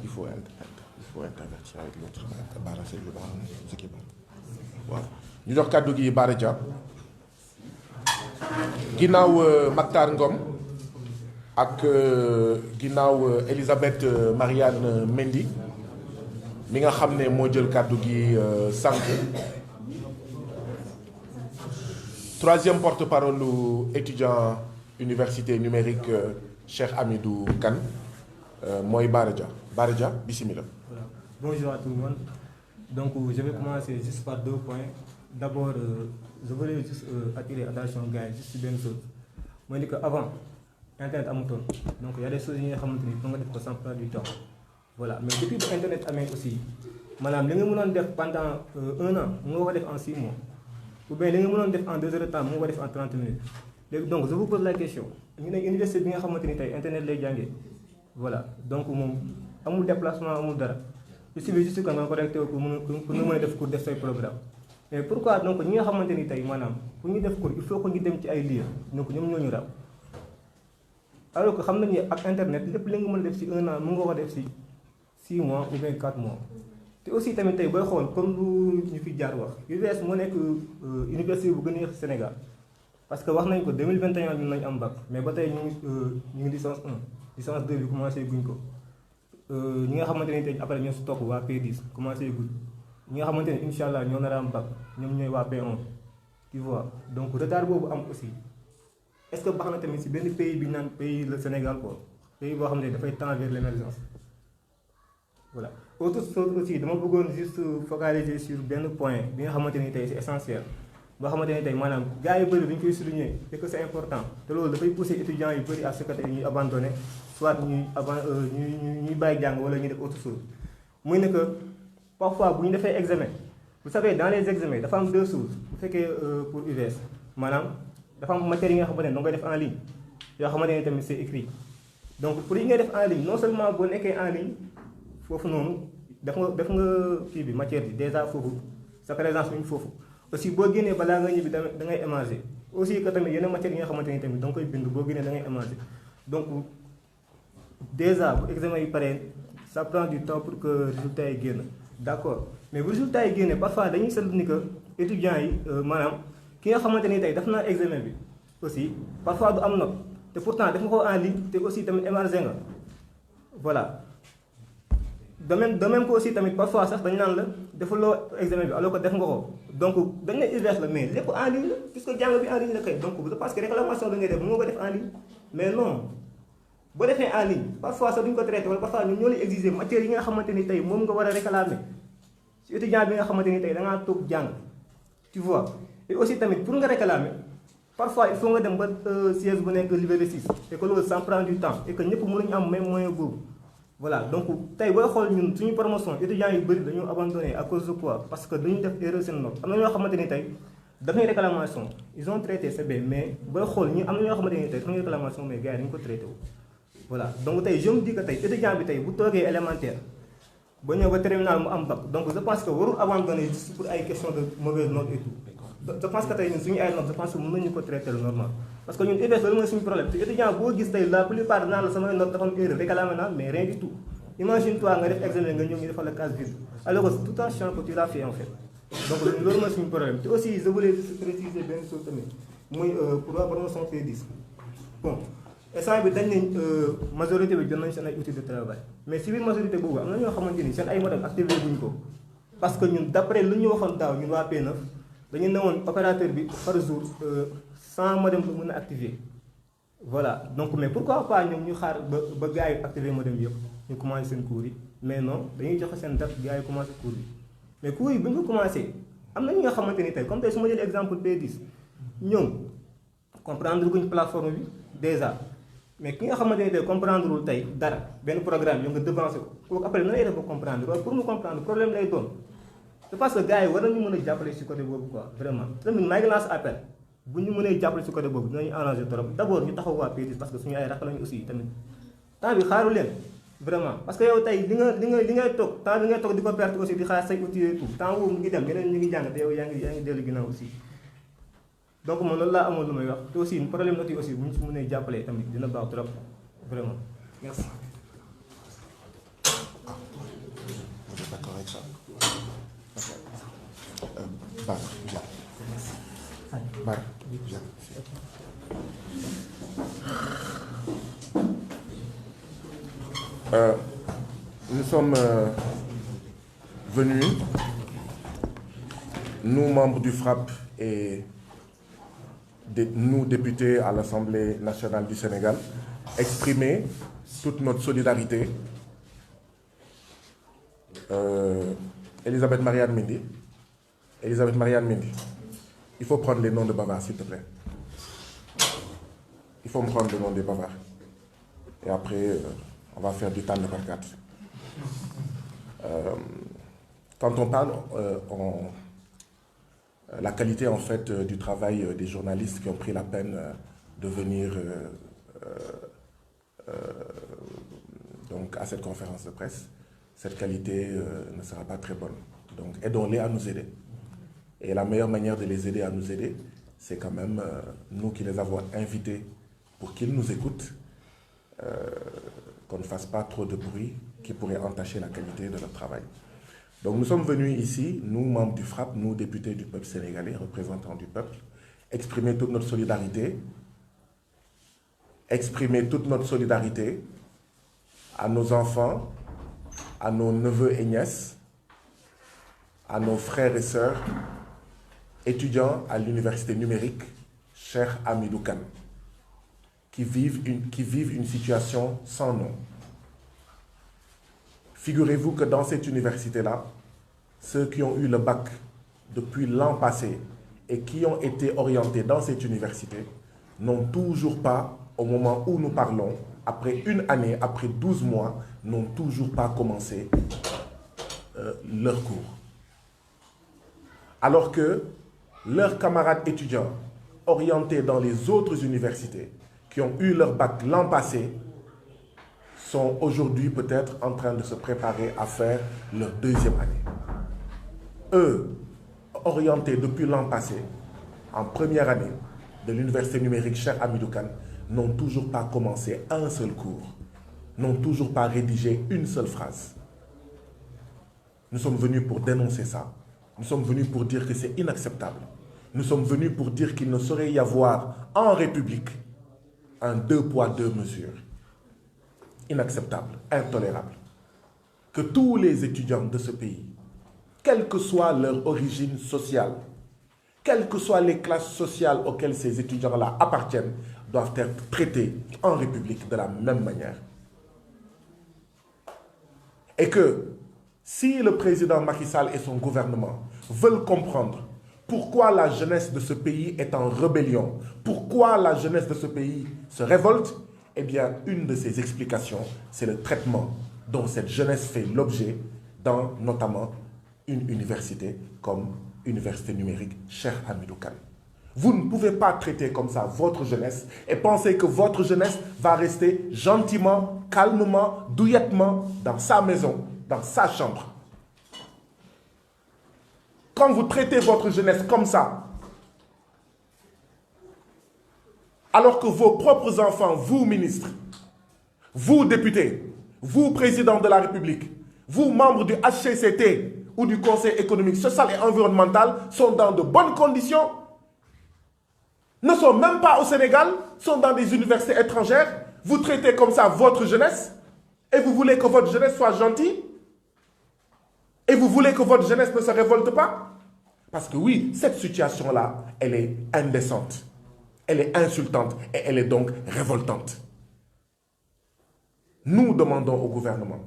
Il faut intervertir avec l'autre. Bara c'est le bras, ce qui est bon. Voilà. ñu jox kàddu gi Bara Dia. Ginnaaw Mactar Ngom ak ginnaaw Elisabeth Mariane Mendy mi nga xam ne moo jël kàddu gi sànq. Troisième porte-parole étudiant université numérique Cheikh Hamidou Kane mooy Bara Dia. Bara Dia, bismillah. Voilà. Bonjour à tout le monde. Donc je vais commencer juste par 2 points. D'abord, je voulais juste attirer l'attention gars juste sur benn chose. Mooy ni que avant internet amutoon donc il y a des choses yi nga xamante ni pour nga def ko sans perdre du temps. Voilà, mais depuis que internet amee aussi maanaam li nga mënoon def pendant 1 an mu nga ko def en 6 mois ou bien li nga mënoon def en 2 heures de temps mu nga ko def en 30 minutes. Léegi donc je vous pose la question ñu ne université bi nga xamante ni tey internet lay jàngee voilà donc moom amul déplacement amul dara il suffit juste que nga connecté pour nga mën a def cours def say programme. Mais pourquoi donc ñi nga xamante ni tey maanaam pour ñu def cours il faut que ñu dem ci ay lieux donc ñoom ñoo ñu raw alors que xam nañu ne ak internet lépp li nga mën a def ci 1 an mu nga ko def ci 6 mois ou bien 4 mois. te aussi tamit tey booy xool comme lu ñu fi jaar wax UVS moo nekk université bu gën a yéex Sénégal parce que wax nañ ko 2021 ñun nañ am bac mais ba tey ñu ngi licence 1 licence 2 bi commencé guñ ko ñi nga xamante ni tey après ñoo si topp waa P10 commencé guñ ñi nga xamante ne incha allah ñoo nar a am bac ñoom ñooy waa P1 tu vois donc retard boobu am aussi est-ce que baax na tamit si benn pays bi ñu naan pays le Sénégal quoi pays boo xam ne dafay tendre vers l'émergence voilà. Autre chose aussi dama bëggoon juste focaliser sur benn point bi nga xamante ni tey c'est essentiel boo xamante ni tey maanaam gars yu bëri dañu koy souligner et que c'est important te loolu dafay pousser étudiants yu bëri à ce que tey ñuy abandonner soit ñuy bàyyi jàng wala ñuy def autre chose muy ne que parfois bu ñu defee examen vous savez dans les examens dafa am deux choses bu fekkee pour UVS maanaam dafa am matière yi nga xamante ne da nga koy def en ligne yoo xamante ne tamit c'est écrit donc pour yi ngay def en ligne non seulement boo nekkee en ligne foofu noonu def nga kii bi matière bi déjà foofu sa présence bi foofu aussi boo génnee balaa nga ñibbi da ngay émarger aussi que tamit yeneen matières yi nga xamante ni tamit da nga koy bind boo génnee da ngay émarger donc déjà bu examen yi pare ça prend du temps pour que résultat yi génn d'accord mais bu résultat yi génne parfois dañuy seetlu ni que étudiants yi maanaam ki nga xamante ni tey def naa examen bi aussi parfois du am note te pourtant def nga ko en ligne te aussi tamit émarger nga voilà. de même que aussi tamit parfois sax dañu naan la defuloo examen bi alors que def nga ko donc dañ ne UVS la mais lépp en ligne la puisque jàng bi en ligne la kay donc je pense que réclamation bi ngay def mën nga ko def en ligne mais non boo defee en ligne parfois sax duñ ko traité wala parfois ñun ñoo lay exiger matière yi nga xamante ni tey moom nga war a réclamer ci étudiant bi nga xamante ni tey da ngaa toog jàng tu vois et aussi tamit pour nga réclamer parfois il faut nga dem ba siège bu nekk Liberté 6 et que loolu ça prend du temps et que ñëpp mënuñu am même moyen boobu. Voilà donc tey booy xool ñun suñu promotion étudiants yu bëri dañoo abandonné à cause de quoi parce que dañu def erreur seen note am na ñoo xamante ni tey daf nañ réclamation ils ont traité c'est bien mais booy xool ñi am na ñoo xamante ni tey daf nañ réclamation mais gars yi dañu ko traité wu. voilà donc tey je me dis que tey étudiant bi tey bu toogee élémentaire ba ñëw ba terminal mu am bac donc je pense que warul abandonné juste pour ay question de mauvaise note et tout je pense que tey ñun suñu ay note je pense que mën nañu ko traité le normal. parce que ñun UVS loolu mooy suñu problème te étudiant boo gis tey la plupart naan la samay note dafa am erreur réclamé naa mais rien du tout imagine toi nga def examen nga ñëw ñu defal la case vide alors que tout un champ que tu l'as fait en fait donc loolu mooy suñu problème te aussi je voulais juste préciser benn chose tamit muy pour la promotion P10 bon instant bi dañ ne majorité bi jot nañ seen ay outils de travail mais si biir majorité boobu am na ñoo xamante ni seen ay modèles activé buñ ko parce que ñun d'après lu ñu waxoon daaw ñun waa P9 dañu ne woon opérateur bi par jour 100 modem la mën a activer voilà donc mais pourquoi pas ñoom ñu xaar ba gars yi activer modem yëpp ñu commencé seen cours yi mais non dañuy joxe seen date gars yi commencé cours yi mais cours yi bu ñu ko commencé am na ñi nga xamante ni tey comme tey su ma jëlee exemple P10 ñoom comprendre guñ plateforme bi déjà mais ki nga xamante ni tey comprendre wul tey dara benn programme yow nga devancé ko kooku après nan lay def ba comprendre wala pour mu comprendre problème lay doon c'est parce que gars yi war nañu mën a jàppale si côté boobu quoi vraiment tamit maa ngi lancé appel bu ñu mënee jàppale si côté boobu dinañu arrangé trop d'abord ñu taxaw waa P10 parce que suñu ay rakk lañu aussi tamit temps bi xaaru leen vraiment parce que yow tey li ngay toog temps bi ngay toog di ko perte aussi di xaar say outils et tout temps boobu mu ngi dem ñeneen ñu ngi jàng te yow yaa ngi dellu ginnaaw aussi donc man loolu laa amoon lu may wax te aussi problème notes yi aussi bu ñu si mënee jàppale tamit dina baax trop vraiment merci. Vous êtes d'accord avec ça? Bar, viens. Bar, viens. Nous sommes venus, nous membres du FRAPP et nous députés à l'Assemblée nationale du Sénégal, exprimer toute notre solidarité. Elisabeth Marianne Mendy, il faut prendre les noms de bavards, s'il te plaît. Il faut me prendre le nom des bavards. Et après, on va faire du temps de par 4. Quand on parle, la qualité en fait du travail des journalistes qui ont pris la peine de venir donc à cette conférence de presse, cette qualité ne sera pas très bonne. Donc aidons-les à nous aider. Et la meilleure manière de les aider à nous aider, c'est quand même nous qui les avons invités pour qu'ils nous écoutent, qu'on ne fasse pas trop de bruit qui pourrait entacher la qualité de notre travail. Donc nous sommes venus ici, nous membres du FRAPP, nous députés du peuple sénégalais, représentants du peuple, exprimer toute notre solidarité à nos enfants, à nos neveux et nièces, à nos frères et sœurs étudiants à l'université numérique Cheikh Hamidou Kane qui vivent une situation sans nom. Figurez-vous que dans cette université-là, ceux qui ont eu le bac depuis l'an passé et qui ont été orientés dans cette université n'ont toujours pas, au moment où nous parlons, après une année, après 12 mois, n'ont toujours pas commencé leur cours. Alors que leurs camarades étudiants orientés dans les autres universités qui ont eu leur bac l'an passé sont aujourd'hui peut-être en train de se préparer à faire leur deuxième année. Eux, orientés depuis l'an passé, en première année de l'université numérique Cheikh Hamidou Kane, n'ont toujours pas commencé un seul cours, n'ont toujours pas rédigé une seule phrase. Nous sommes venus pour dénoncer ça. Nous sommes venus pour dire que c'est inacceptable. Nous sommes venus pour dire qu'il ne saurait y avoir en République un 2 poids 2 mesures. Inacceptable, intolérable. Que tous les étudiants de ce pays, quelle que soit leur origine sociale, quelles que soient les classes sociales auxquelles ces étudiants-là appartiennent, doivent être traités en République de la même manière. Et que si le président Macky Sall et son gouvernement veulent comprendre pourquoi la jeunesse de ce pays est en rébellion, pourquoi la jeunesse de ce pays se révolte, eh bien, une de ces explications, c'est le traitement dont cette jeunesse fait l'objet dans notamment une université comme Université numérique Cheikh Hamidou Kane. Vous ne pouvez pas traiter comme ça votre jeunesse et penser que votre jeunesse va rester gentiment, calmement, douillettement dans sa maison, dans sa chambre. Quand vous traitez votre jeunesse comme ça, alors que vos propres enfants, vous ministres, vous députés, vous président de la République, vous membres du HCCT ou du Conseil économique, social et environnemental sont dans de bonnes conditions, ne sont même pas au Sénégal, sont dans des universités étrangères, vous traitez comme ça votre jeunesse et vous voulez que votre jeunesse soit gentille et vous voulez que votre jeunesse ne se révolte pas? Parce que oui, cette situation-là, elle est indécente, elle est insultante et elle est donc révoltante. Nous demandons au gouvernement,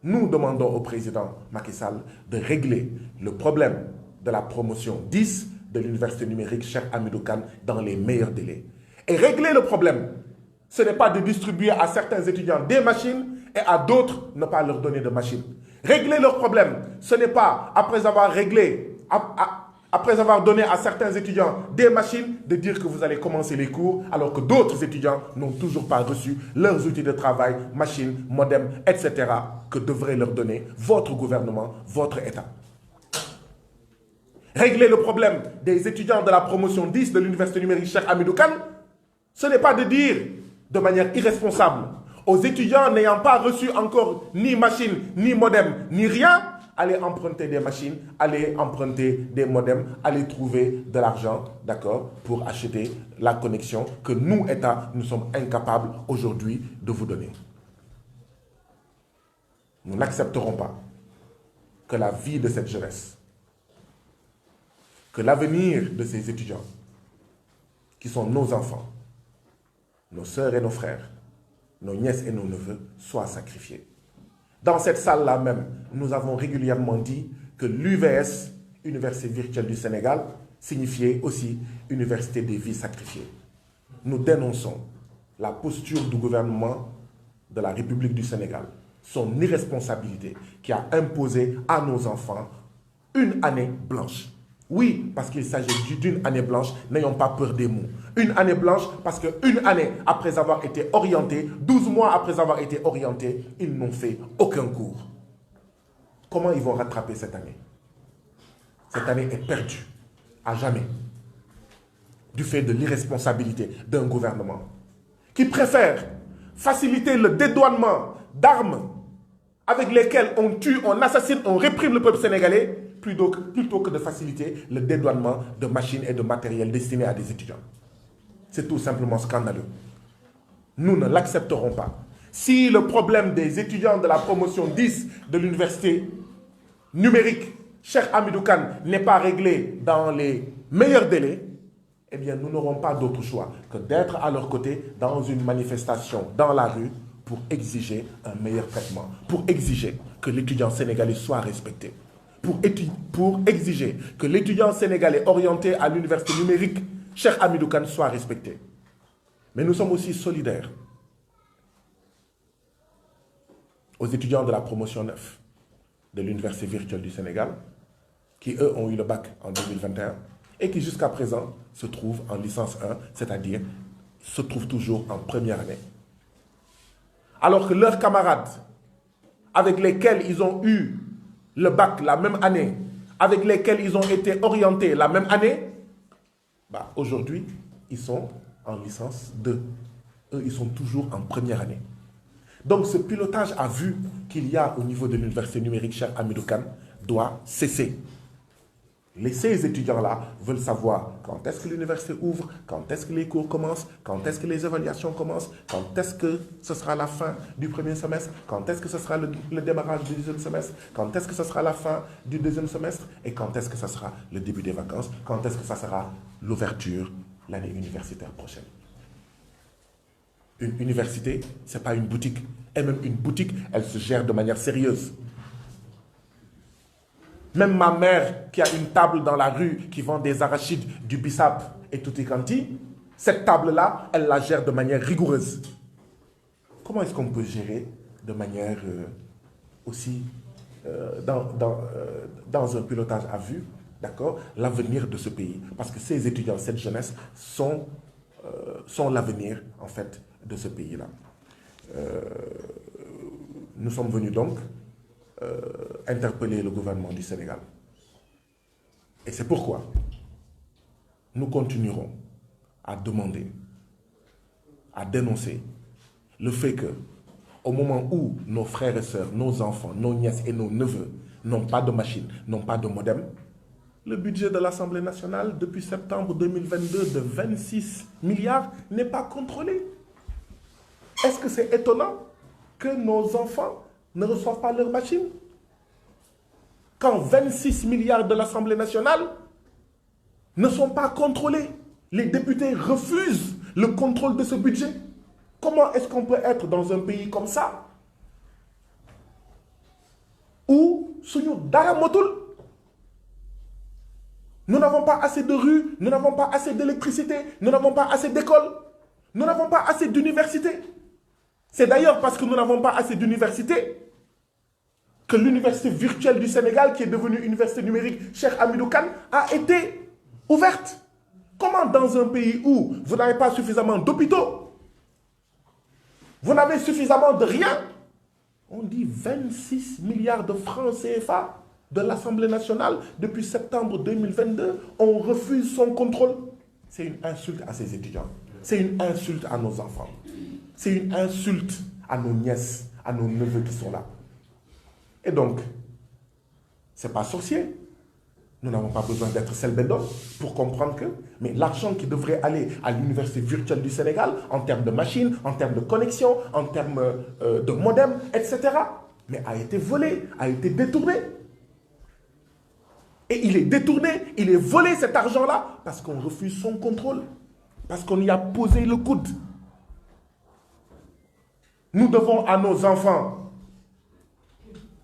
nous demandons au président Macky Sall de régler le problème de la promotion 10 de l'université numérique Cheikh Hamidou Kane dans les meilleurs délais. Et régler le problème, ce n'est pas de distribuer à certains étudiants des machines et à d'autres ne pas leur donner de machines. Régler leur problème, ce n'est pas après avoir réglé, après avoir donné à certains étudiants des machines, de dire que vous allez commencer les cours alors que d'autres étudiants n'ont toujours pas reçu leurs outils de travail, machines, modems, etc. que devrait leur donner votre gouvernement, votre État. Régler le problème des étudiants de la promotion 10 de l'université numérique Cheikh Hamidou Kane, ce n'est pas de dire de manière irresponsable aux étudiants n'ayant pas reçu encore ni machine, ni modem, ni rien, allez emprunter des machines, allez emprunter des modems, allez trouver de l'argent, d'accord, pour acheter la connexion que nous, État, nous sommes incapables aujourd'hui de vous donner. Nous n'accepterons pas que la vie de cette jeunesse, que l'avenir de ces étudiants, qui sont nos enfants, nos sœurs et nos frères, nos nièces et nos neveux, soient sacrifiés. Dans cette salle-là même, nous avons régulièrement dit que l'UVS, Université virtuelle du Sénégal, signifiait aussi Université des vies sacrifiées. Nous dénonçons la posture du gouvernement de la République du Sénégal, son irresponsabilité qui a imposé à nos enfants une année blanche. Oui, parce qu'il s'agit d'une année blanche, n'ayons pas peur des mots. Une année blanche parce qu'une année après avoir été orientés, 12 mois après avoir été orientés, ils n'ont fait aucun cours. Comment ils vont rattraper cette année? Cette année est perdue, à jamais, du fait de l'irresponsabilité d'un gouvernement qui préfère faciliter le dédouanement d'armes avec lesquelles on tue, on assassine, on réprime le peuple sénégalais, plutôt que de faciliter le dédouanement de machines et de matériel destinés à des étudiants. C'est tout simplement scandaleux. Nous ne l'accepterons pas. Si le problème des étudiants de la promotion 10 de l'université numérique Cheikh Hamidou Kane n'est pas réglé dans les meilleurs délais, eh bien, nous n'aurons pas d'autre choix que d'être à leur côté dans une manifestation dans la rue pour exiger un meilleur traitement, pour exiger que l'étudiant sénégalais soit respecté, pour exiger que l'étudiant sénégalais orienté à l'université numérique, Cheikh Hamidou Kane, soit respecté. Mais nous sommes aussi solidaires aux étudiants de la promotion 9 de l'Université virtuelle du Sénégal, qui, eux, ont eu le bac en 2021 et qui, jusqu'à présent, se trouvent en licence 1, c'est-à-dire se trouvent toujours en première année. Alors que leurs camarades, avec lesquels ils ont eu le bac la même année, avec lesquels ils ont été orientés la même année, bah, aujourd'hui, ils sont en licence 2. Eux, ils sont toujours en première année. Donc, ce pilotage à vue qu'il y a au niveau de l'université numérique Cheikh Hamidou Kane doit cesser. Ces étudiants-là veulent savoir quand est-ce que l'université ouvre, quand est-ce que les cours commencent, quand est-ce que les évaluations commencent, quand est-ce que ce sera la fin du premier semestre, quand est-ce que ce sera le démarrage du deuxième semestre, quand est-ce que ce sera la fin du deuxième semestre et quand est-ce que ce sera le début des vacances, quand est-ce que ça sera l'ouverture l'année universitaire prochaine. Une université, ce n'est pas une boutique. Et même une boutique, elle se gère de manière sérieuse. Même ma mère qui a une table dans la rue qui vend des arachides, du bissap et tutti quanti, cette table-là, elle la gère de manière rigoureuse. Comment est-ce qu'on peut gérer de manière aussi dans un pilotage à vue, d'accord, l'avenir de ce pays? Parce que ces étudiants, cette jeunesse sont l'avenir, en fait, de ce pays-là. Nous sommes venus donc interpeller le gouvernement du Sénégal. Et c'est pourquoi nous continuerons à demander, à dénoncer le fait que, au moment où nos frères et sœurs, nos enfants, nos nièces et nos neveux n'ont pas de machine, n'ont pas de modem, le budget de l'Assemblée nationale depuis septembre 2022 de 26 milliards n'est pas contrôlé. Est-ce que c'est étonnant que nos enfants ne reçoivent pas leur machine? Quand 26 milliards de l'Assemblée nationale ne sont pas contrôlés, les députés refusent le contrôle de ce budget. Comment est-ce qu'on peut être dans un pays comme ça où suñu dara motul, nous n'avons pas assez de rues, nous n'avons pas assez d'électricité, nous n'avons pas assez d'écoles, nous n'avons pas assez d'universités. C'est d'ailleurs parce que nous n'avons pas assez d'universités que l'université virtuelle du Sénégal, qui est devenue université numérique Cheikh Hamidou Kane, a été ouverte. Comment dans un pays où vous n'avez pas suffisamment d'hôpitaux, vous n'avez suffisamment de rien, on dit 26 milliards de francs CFA de l'Assemblée nationale depuis septembre 2022, on refuse son contrôle. C'est une insulte à ces étudiants. C'est une insulte à nos enfants. C'est une insulte à nos nièces, à nos neveux qui sont là. Et donc, ce n'est pas sorcier. Nous n'avons pas besoin d'être selbédon pour comprendre que mais l'argent qui devrait aller à l'université virtuelle du Sénégal, en termes de machines, en termes de connexion, en termes de modem, etc., mais a été volé, a été détourné. Et il est détourné, il est volé cet argent-là parce qu'on refuse son contrôle, parce qu'on y a posé le coude. Nous devons à nos enfants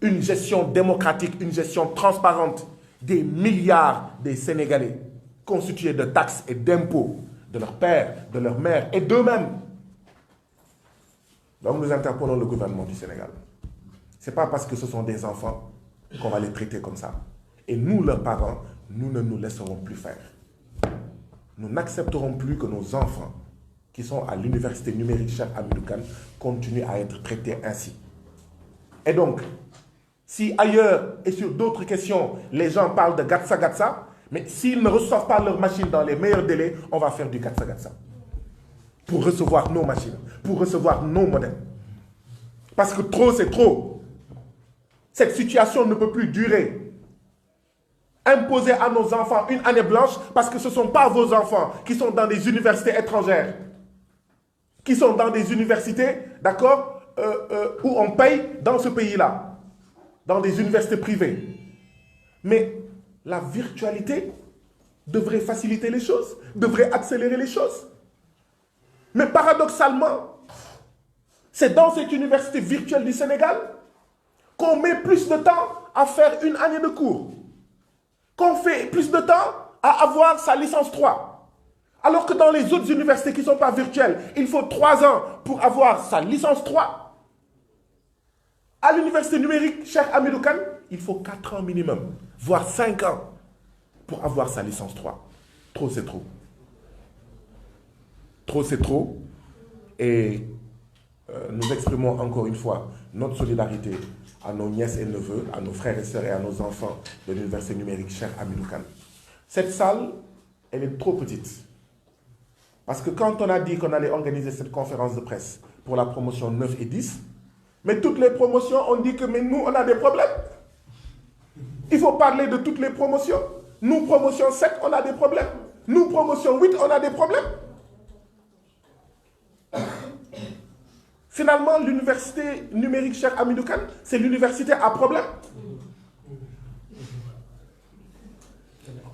une gestion démocratique, une gestion transparente des milliards des Sénégalais constitués de taxes et d'impôts de leurs pères, de leurs mères et d'eux-mêmes. Donc nous interpellons le gouvernement du Sénégal. Ce n'est pas parce que ce sont des enfants qu'on va les traiter comme ça. Et nous, leurs parents, nous ne nous laisserons plus faire. Nous n'accepterons plus que nos enfants qui sont à l'université numérique Cheikh Hamidou Kane continuent à être traités ainsi. Et donc, si ailleurs et sur d'autres questions, les gens parlent de gatsa-gatsa, mais s'ils ne reçoivent pas leurs machines dans les meilleurs délais, on va faire du gatsa-gatsa. Pour recevoir nos machines, pour recevoir nos modèles. Parce que trop, c'est trop. Cette situation ne peut plus durer. Imposer à nos enfants une année blanche parce que ce ne sont pas vos enfants qui sont dans des universités étrangères, qui sont dans des universités, d'accord, où on paye dans ce pays-là, dans des universités privées. Mais la virtualité devrait faciliter les choses, devrait accélérer les choses. Mais paradoxalement, c'est dans cette université virtuelle du Sénégal qu'on met plus de temps à faire une année de cours, qu'on fait plus de temps à avoir sa licence 3. Alors que dans les autres universités qui ne sont pas virtuelles, il faut 3 ans pour avoir sa licence 3. À l'université numérique Cheikh Hamidou Kane, il faut 4 ans minimum, voire 5 ans pour avoir sa licence 3. Trop, c'est trop. Trop, c'est trop. Et nous exprimons encore une fois notre solidarité à nos nièces et neveux, à nos frères et sœurs et à nos enfants de l'université numérique Cheikh Hamidou Kane. Cette salle, elle est trop petite. Parce que quand on a dit qu'on allait organiser cette conférence de presse pour la promotion 9 et 10, mais toutes les promotions, on dit que mais nous, on a des problèmes. Il faut parler de toutes les promotions. Nous, promotion 7, on a des problèmes. Nous, promotion 8, on a des problèmes. Finalement, l'université numérique Cheikh Hamidou Kane, c'est l'université à problème.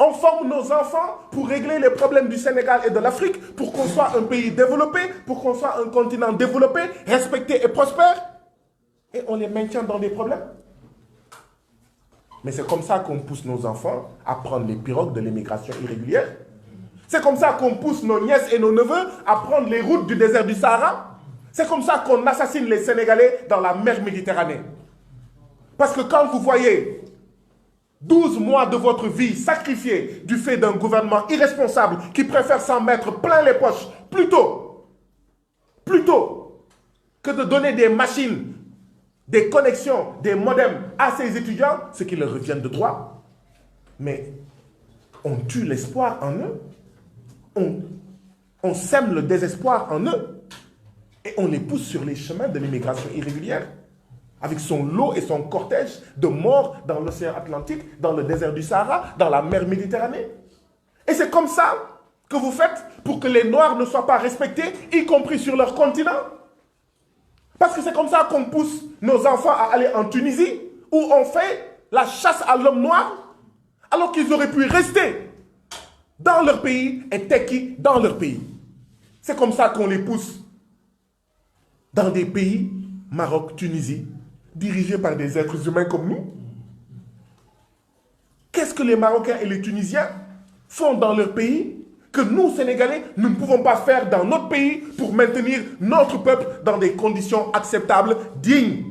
On forme nos enfants pour régler les problèmes du Sénégal et de l'Afrique, pour qu'on soit un pays développé, pour qu'on soit un continent développé, respecté et prospère. Et on les maintient dans des problèmes. Mais c'est comme ça qu'on pousse nos enfants à prendre les pirogues de l'immigration irrégulière. C'est comme ça qu'on pousse nos nièces et nos neveux à prendre les routes du désert du Sahara. C'est comme ça qu'on assassine les Sénégalais dans la mer Méditerranée. Parce que quand vous voyez 12 mois de votre vie sacrifiés du fait d'un gouvernement irresponsable qui préfère s'en mettre plein les poches plutôt que de donner des machines, des connexions, des modems à ses étudiants, ce qui leur revient de droit. Mais on tue l'espoir en eux. On sème le désespoir en eux. Et on les pousse sur les chemins de l'immigration irrégulière, avec son lot et son cortège de morts dans l'océan Atlantique, dans le désert du Sahara, dans la mer Méditerranée. Et c'est comme ça que vous faites pour que les Noirs ne soient pas respectés, y compris sur leur continent. Parce que c'est comme ça qu'on pousse nos enfants à aller en Tunisie, où on fait la chasse à l'homme noir, alors qu'ils auraient pu rester dans leur pays et tekki dans leur pays. C'est comme ça qu'on les pousse dans des pays, Maroc, Tunisie, dirigés par des êtres humains comme nous. Qu'est-ce que les Marocains et les Tunisiens font dans leur pays que nous, Sénégalais, nous ne pouvons pas faire dans notre pays pour maintenir notre peuple dans des conditions acceptables, dignes?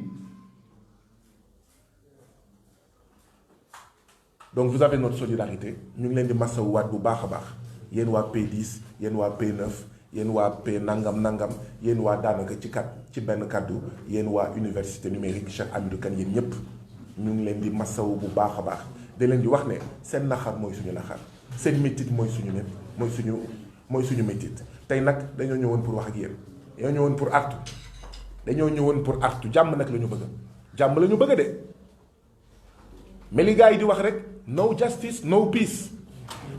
Donc vous avez notre solidarité. Nous sommes massa ouad bu baax a baax. Yéen waa P10, yéen waa P9, yéen waa P nangam nangam, yéen waa daanaka ci benn kaddu, yéen waa université numérique Cheikh Hamidou Kane yéen ñëpp ñu ngi leen di massawu bu baax a baax. da leen di wax ne seen naxar mooy suñu naxar, seen métit mooy suñu métit. Tey nag dañoo ñëwoon pour wax ak yéen, dañoo ñëwoon pour artu, jàmm nag la ñu bëgg, jàmm la ñu bëgg de. Mais les gars yi di wax rek no justice no peace,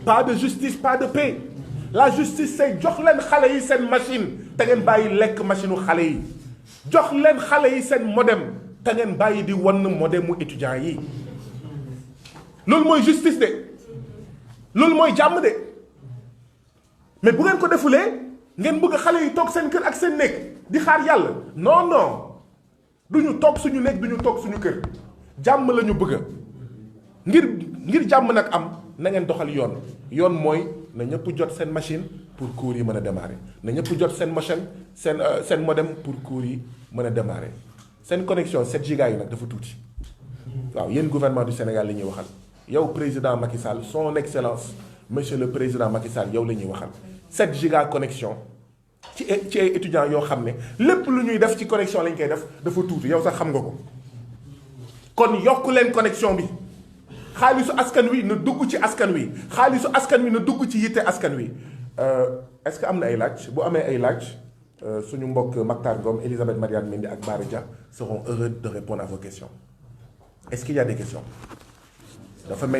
pas de justice pas de paix. La justice c'est jox leen xale yi seen machine te ngeen bàyyi lekk machine u xale yi, jox leen xale yi seen modem te ngeen bàyyi di wan modemu étudiant yi. Loolu mooy justice de, loolu mooy jàmm de. Mais bu ngeen ko defulee ngeen bëgg xale yi toog seen kër ak seen néeg di xaar yàlla. Non duñu toog suñu néeg, duñu toog suñu kër, jàmm la ñu bëgg. ngir jàmm nag am na ngeen doxal yoon mooy na ñëpp jot seen machine pour cours yi mën a démarrer, na ñëpp jot seen machine seen modem pour cours yi mën a démarrer. Seen connexion 7 giga yi nag dafa tuuti. waaw yéen gouvernement du Sénégal la ñuy waxal, yow président Macky Sall, son excellence monsieur le président Macky Sall, yow la ñuy waxal. 7 giga connexion ci ay étudiants yoo xam ne lépp lu ñuy def ci connexion lañ koy def dafa tuuti, yow sax xam nga ko. kon yokku leen connexion bi. xaalisu askan wi na dugg ci askan wi, xaalisu askan wi na dugg ci yitte askan wi. Est-ce que am na ay laaj? Bu amee ay laaj suñu mbokk Mactar Ngom, Elisabeth Mariane Mendy ak Bara Dia seront heureux de répondre à vos questions. Est-ce qu'il y a des questions? Dafa mel